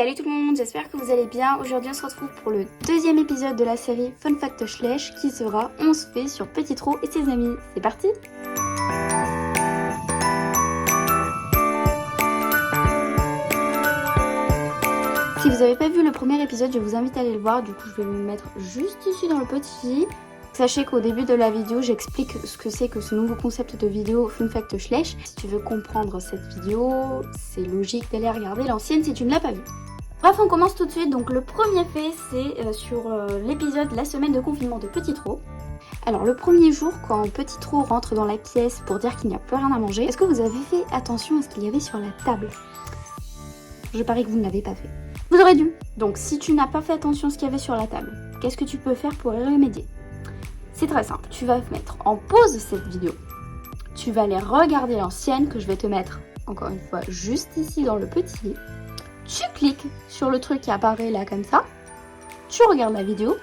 Salut tout le monde, j'espère que vous allez bien. Aujourd'hui on se retrouve pour le deuxième épisode de la série Fun Fact Schleich qui sera On se fait sur Petit Trot et ses amis. C'est parti! Si vous n'avez pas vu le premier épisode, je vous invite à aller le voir. Du coup je vais me mettre juste ici dans le petit. Sachez qu'au début de la vidéo, j'explique ce que c'est que ce nouveau concept de vidéo Fun Fact Schleich. Si tu veux comprendre cette vidéo, c'est logique d'aller regarder l'ancienne si tu ne l'as pas vue. Bref, on commence tout de suite. Donc le premier fait, c'est sur l'épisode La semaine de confinement de Petit Trot. Alors le premier jour, quand Petit Trot rentre dans la pièce pour dire qu'il n'y a plus rien à manger, est-ce que vous avez fait attention à ce qu'il y avait sur la table? Je parie que vous ne l'avez pas fait. Vous aurez dû. Donc si tu n'as pas fait attention à ce qu'il y avait sur la table, qu'est-ce que tu peux faire pour y remédier? C'est très simple, tu vas mettre en pause cette vidéo, tu vas aller regarder l'ancienne que je vais te mettre, encore une fois, juste ici dans le petit. Tu cliques sur le truc qui apparaît là comme ça, tu regardes la vidéo,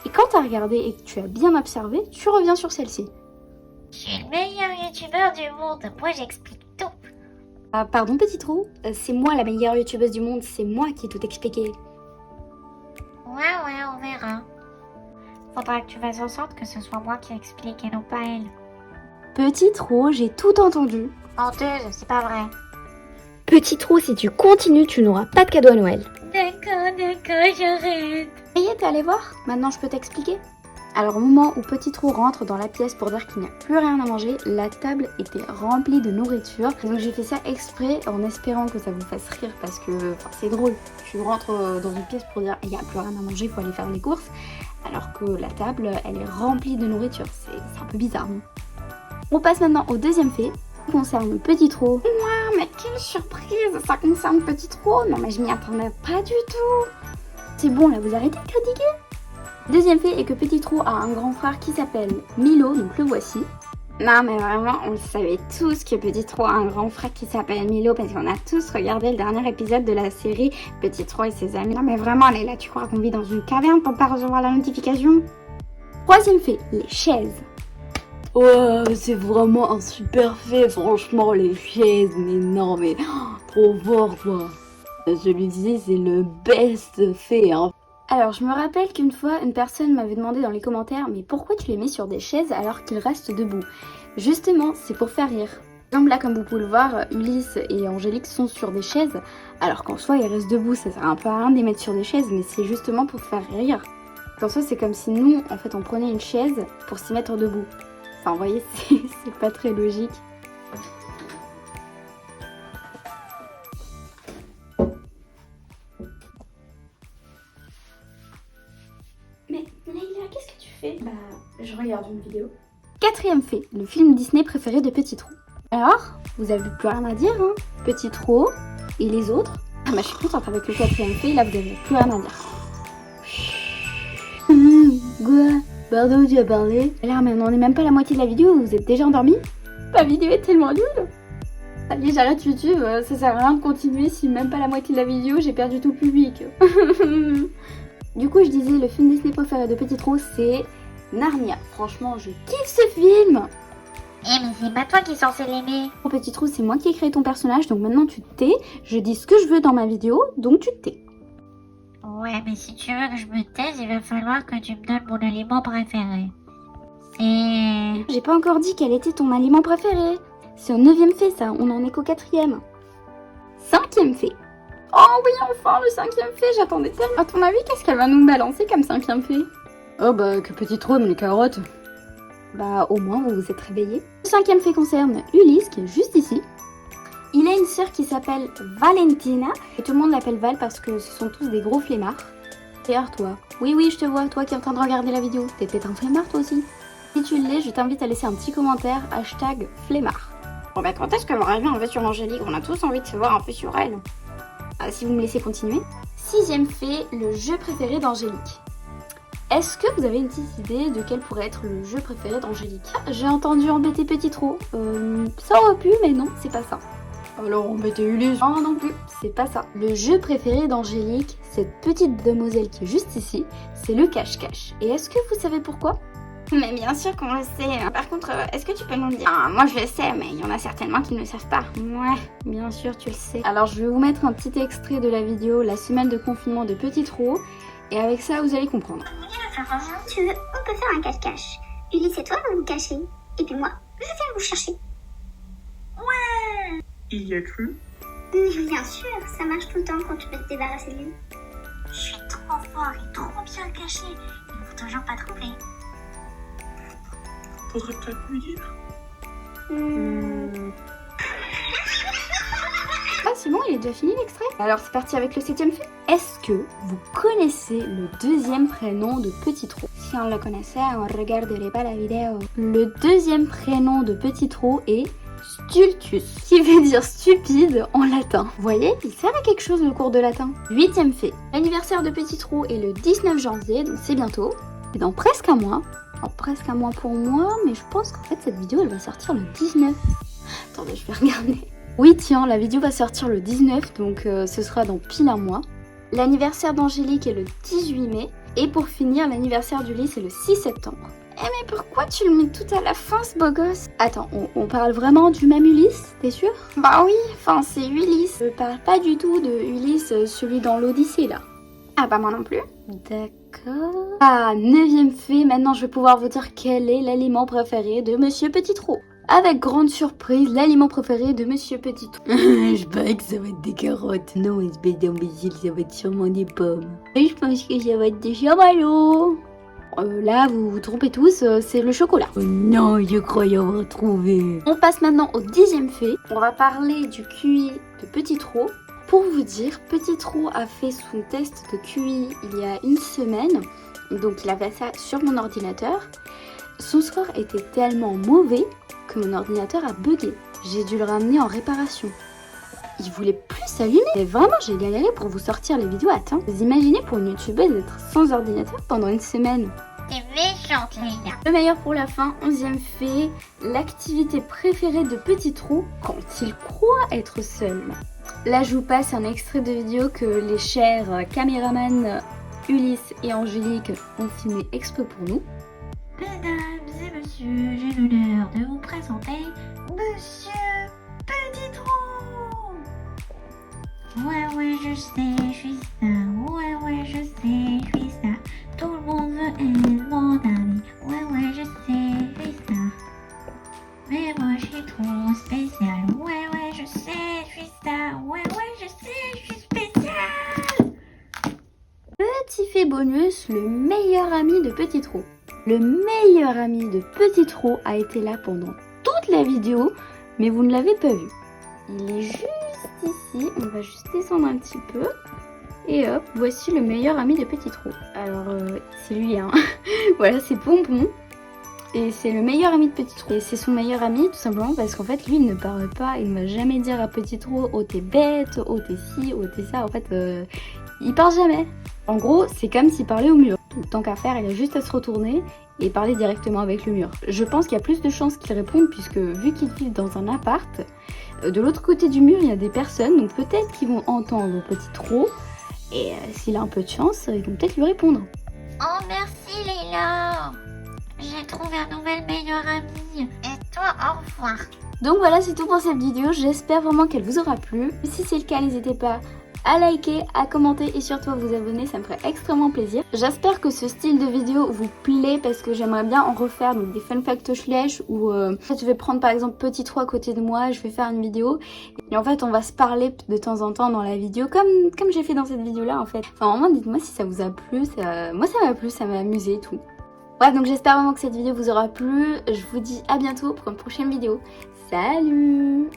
et quand tu as regardé et que tu as bien observé, tu reviens sur celle-ci. Je suis le meilleur youtubeur du monde, moi j'explique tout. Ah, pardon Petit Trou, c'est moi la meilleure youtubeuse du monde, c'est moi qui ai tout expliqué. Ouais, on verra. Faudra que tu fasses en sorte que ce soit moi qui explique et non pas elle. Petit Trou, j'ai tout entendu. Menteuse, c'est pas vrai. Petit Trou, si tu continues, tu n'auras pas de cadeau à Noël. D'accord, j'arrête. Ça y est, t'es allé voir? Maintenant je peux t'expliquer. Alors au moment où Petit Trou rentre dans la pièce pour dire qu'il n'y a plus rien à manger, la table était remplie de nourriture. Donc j'ai fait ça exprès en espérant que ça vous fasse rire parce que c'est drôle. Tu rentres dans une pièce pour dire il n'y a plus rien à manger, il faut aller faire les courses. Alors que la table, elle est remplie de nourriture. C'est un peu bizarre, non? On passe maintenant au deuxième fait. Ça concerne Petit Trot. Ouah, mais quelle surprise! Ça concerne Petit Trot? Non mais je m'y attendais pas du tout. C'est bon là, vous arrêtez de critiquer? Deuxième fait est que Petit Trot a un grand frère qui s'appelle Milo, donc le voici. Non mais vraiment, on le savait tous que Petit Trot a un grand frère qui s'appelle Milo parce qu'on a tous regardé le dernier épisode de la série Petit Trot et ses amis. Non mais vraiment, elle est là, tu crois qu'on vit dans une caverne pour pas recevoir la notification? Troisième fait, les chaises. Ouais, c'est vraiment un super fait, franchement, les chaises, mais non, mais trop fort, quoi. Je lui disais, c'est le best fait, hein. Alors, je me rappelle qu'une fois, une personne m'avait demandé dans les commentaires « Mais pourquoi tu les mets sur des chaises alors qu'ils restent debout ?» Justement, c'est pour faire rire. Par exemple, là, comme vous pouvez le voir, Ulysse et Angélique sont sur des chaises, alors qu'en soi, ils restent debout. Ça sert un peu à rien de les mettre sur des chaises, mais c'est justement pour faire rire. En soi, c'est comme si nous, en fait, on prenait une chaise pour s'y mettre debout. Enfin, vous voyez, c'est pas très logique. Mais Leïla, qu'est-ce que tu fais? Bah, je regarde une vidéo. Quatrième fait, le film Disney préféré de Petit Trot. Alors, vous avez plus rien à dire, hein? Petit Trot et les autres. Ah bah, je suis contente avec le quatrième fait, là, vous avez plus rien à dire. Quoi? Pardon, tu as parlé? Là, mais on n'est même pas à la moitié de la vidéo, vous êtes déjà endormi? La vidéo est tellement nulle! Allez, j'arrête YouTube, ça sert à rien de continuer si même pas la moitié de la vidéo, j'ai perdu tout le public. Du coup, je disais, le film Disney préféré de Petit Trot, c'est Narnia. Franchement, je kiffe ce film. Eh mais c'est pas toi qui es censé l'aimer. Pour Petit Trot, c'est moi qui ai créé ton personnage, donc maintenant tu te tais. Je dis ce que je veux dans ma vidéo, donc tu te tais. Ouais, mais si tu veux que je me taise, il va falloir que tu me donnes mon aliment préféré. Et... J'ai pas encore dit quel était ton aliment préféré. C'est au 9e fait ça, on en est qu'au 4e. 5e fait. Oh oui, enfin le 5e fait, j'attendais tellement. À ton avis, qu'est-ce qu'elle va nous balancer comme 5e fait? Oh bah, que Petit Trot aime les carottes. Bah au moins vous vous êtes réveillés. Le 5e fait concerne Ulysse qui est juste ici. Il a une sœur qui s'appelle Valentina. Et tout le monde l'appelle Val parce que ce sont tous des gros flemmards. D'ailleurs toi, oui je te vois, toi qui es en train de regarder la vidéo. T'es peut-être un flemmard toi aussi. Si tu l'es, je t'invite à laisser un petit commentaire, #flemmard. Bon bah quand est-ce que vous arrivez un peu sur Angélique? On a tous envie de savoir un peu sur elle. Ah, si vous me laissez continuer. 6e fait, le jeu préféré d'Angélique. Est-ce que vous avez une petite idée de quel pourrait être le jeu préféré d'Angélique? J'ai entendu embêter Petit Trot. Ça aurait pu, mais non, c'est pas ça. Alors, embêter Ulysse. Oh non plus, c'est pas ça. Le jeu préféré d'Angélique, cette petite demoiselle qui est juste ici, c'est le cache-cache. Et est-ce que vous savez pourquoi? Mais bien sûr qu'on le sait. Par contre, est-ce que tu peux nous le dire? Moi je le sais, mais il y en a certainement qui ne le savent pas. Ouais, bien sûr tu le sais. Alors je vais vous mettre un petit extrait de la vidéo La semaine de confinement de Petit Trot. Et avec ça vous allez comprendre. Si tu veux, on peut faire un cache-cache. Ulysse et toi, vous vous cachez. Et puis moi, je viens vous chercher. Il y a cru. Mais bien sûr, ça marche tout le temps quand tu peux te débarrasser de lui. Je suis trop fort et trop bien caché. Ils vont toujours pas trouver. Faudrait peut-être lui dire. Ah c'est bon, il est déjà fini l'extrait. Alors c'est parti avec le 7e fait. Est-ce que vous connaissez le deuxième prénom de Petit Trot? Si on le connaissait, on regarderait pas la vidéo. Le deuxième prénom de Petit Trot est Stultus, qui veut dire stupide en latin. Vous voyez, il sert à quelque chose le cours de latin. 8e fait. L'anniversaire de Petit Trot est le 19 janvier, donc c'est bientôt. C'est dans presque un mois. Alors, presque un mois pour moi, mais je pense qu'en fait cette vidéo elle va sortir le 19. Attendez, je vais regarder. Oui tiens, la vidéo va sortir le 19, donc ce sera dans pile un mois. L'anniversaire d'Angélique est le 18 mai. Et pour finir, l'anniversaire d'Ulysse est le 6 septembre. Eh mais pourquoi tu le mets tout à la fin ce beau gosse? Attends, on parle vraiment du même Ulysse, t'es sûr? Bah oui, enfin c'est Ulysse. Je parle pas du tout de Ulysse, celui dans l'Odyssée là. Ah bah moi non plus. D'accord. Ah, 9e fait, maintenant je vais pouvoir vous dire quel est l'aliment préféré de Monsieur Petit Trot. Avec grande surprise, l'aliment préféré de Monsieur Petit Trot. Je parie que ça va être des carottes. Non, espèce d'imbécile, ça va être sûrement des pommes. Et je pense que ça va être des chamallows. Là, vous vous trompez tous, c'est le chocolat. Oh non, je croyais avoir trouvé. On passe maintenant au 10e fait. On va parler du QI de Petit Trot. Pour vous dire, Petit Trot a fait son test de QI il y a une semaine. Donc il a fait ça sur mon ordinateur. Son score était tellement mauvais que mon ordinateur a bugué. J'ai dû le ramener en réparation. Il voulait plus s'allumer. Et vraiment, j'ai galéré pour vous sortir les vidéos à temps. Vous imaginez pour une youtubeuse d'être sans ordinateur pendant une semaine? T'es méchante, Léa. Le meilleur pour la fin, 11e fait, l'activité préférée de Petit Trot quand il croit être seul. Là, je vous passe un extrait de vidéo que les chers caméramans Ulysse et Angélique ont filmé exprès pour nous. Mesdames et messieurs, j'ai l'honneur de vous présenter Monsieur Petit Trot. Ouais, je sais, je suis ça. Ouais, je sais, je suis ça. Tout le monde veut être mon ami. Ouais, je sais, je suis ça. Mais moi, je suis trop spécial. Ouais, je sais, je suis ça. Ouais, je sais, je suis spécial. Petit fait bonus, le meilleur ami de Petit Trot. Le meilleur ami de Petit Trot a été là pendant toute la vidéo, mais vous ne l'avez pas vu. Il est juste ici, on va juste descendre un petit peu. Et hop, voici le meilleur ami de Petit Trot. Alors, c'est lui, hein. Voilà, c'est Pompon. Et c'est le meilleur ami de Petit Trot. Et c'est son meilleur ami tout simplement parce qu'en fait, lui, il ne parle pas. Il ne va jamais dire à Petit Trot, oh t'es bête, oh t'es ci, oh t'es ça. En fait, il parle jamais. En gros, c'est comme s'il parlait au mur. Tant qu'à faire, il a juste à se retourner et parler directement avec le mur. Je pense qu'il y a plus de chances qu'il réponde puisque vu qu'il vit dans un appart, de l'autre côté du mur, il y a des personnes. Donc peut-être qu'ils vont entendre Petit Trot. Et s'il a un peu de chance, ils vont peut-être lui répondre. Oh, merci, Léla. J'ai trouvé un nouvel meilleur ami. Et toi, au revoir. Donc voilà, c'est tout pour cette vidéo. J'espère vraiment qu'elle vous aura plu. Si c'est le cas, n'hésitez pas à liker, à commenter et surtout à vous abonner, ça me ferait extrêmement plaisir. J'espère que ce style de vidéo vous plaît parce que j'aimerais bien en refaire, donc des fun facts Schleich où je vais prendre par exemple Petit Trot à côté de moi, je vais faire une vidéo et en fait on va se parler de temps en temps dans la vidéo comme j'ai fait dans cette vidéo là en fait. Enfin vraiment dites-moi si ça vous a plu, moi ça m'a plu, ça m'a amusé et tout. Bref, donc j'espère vraiment que cette vidéo vous aura plu, je vous dis à bientôt pour une prochaine vidéo. Salut!